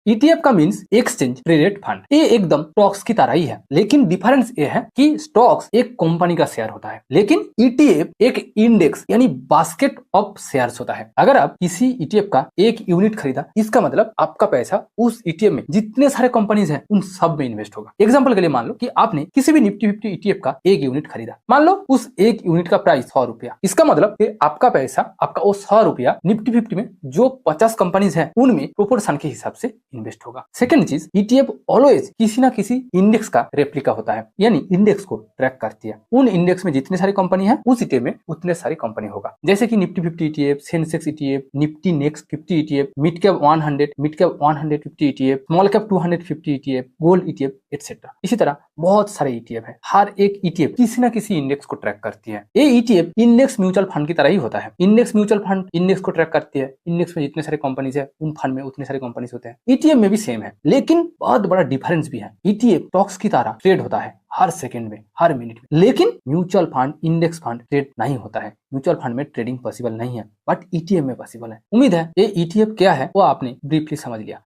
ETF का means exchange traded fund. ये एकदम स्टॉक्स की तरह ही है, लेकिन डिफरेंस ये है कि स्टॉक्स एक कंपनी का शेयर होता है, लेकिन ईटीएफ एक इंडेक्स यानी बास्केट ऑफ शेयर्स होता है। अगर आप किसी ईटीएफ का एक यूनिट खरीदा, इसका मतलब आपका पैसा उस ईटीएफ में जितने सारे कंपनीज हैं उन सब में इन्वेस्ट होगा। एग्जांपल के लिए मान लो कि आपने किसी भी निफ्टी 50 ईटीएफ का एक यूनिट खरीदा, मान लो उस एक यूनिट का प्राइस 100 रुपया। इसका मतलब कि आपका पैसा, आपका वो 100 रुपया निफ्टी 50 में जो 50 कंपनीज हैं उनमें प्रोपोर्शन के हिसाब से इन्वेस्ट होगा। सेकंड चीज, ईटीएफ ऑलवेज किसी ना किसी इंडेक्स का रेप्लिका होता है, यानी इंडेक्स को ट्रैक करती है। उन इंडेक्स में जितने सारी कंपनी है उस ईटीएफ में उतने सारी कंपनी होगा। जैसे कि Nifty 50 ETF, Sensex ETF, Nifty next 50 ETF, mid cap 100, mid cap 150 ETF, small cap 250 ETF, gold ETF etcetera. इसी तरह बहुत सारे ईटीएफ है। हर एक ईटीएफ किसी ना किसी इंडेक्स को ट्रैक करती है। ये ईटीएफ इंडेक्स म्यूचुअल फंड की तरह ही होता है। इंडेक्स म्यूचुअल फंड इंडेक्स को ट्रैक करती है। इंडेक्स में जितने सारे कंपनीज है उन फंड में उतने सारे कंपनीज होते हैं। ईटीएफ में भी सेम है, लेकिन बहुत बड़ा डिफरेंस भी है। ईटीएफ स्टॉक्स की तरह ट्रेड होता है हर सेकंड में, हर मिनट में, लेकिन mutual fund, index fund trade नहीं होता है। म्यूचुअल फंड में ट्रेडिंग पॉसिबल नहीं है, बट ईटीएफ में पॉसिबल है। उम्मीद है ये ईटीएफ क्या है वो आपने ब्रीफली समझ लिया।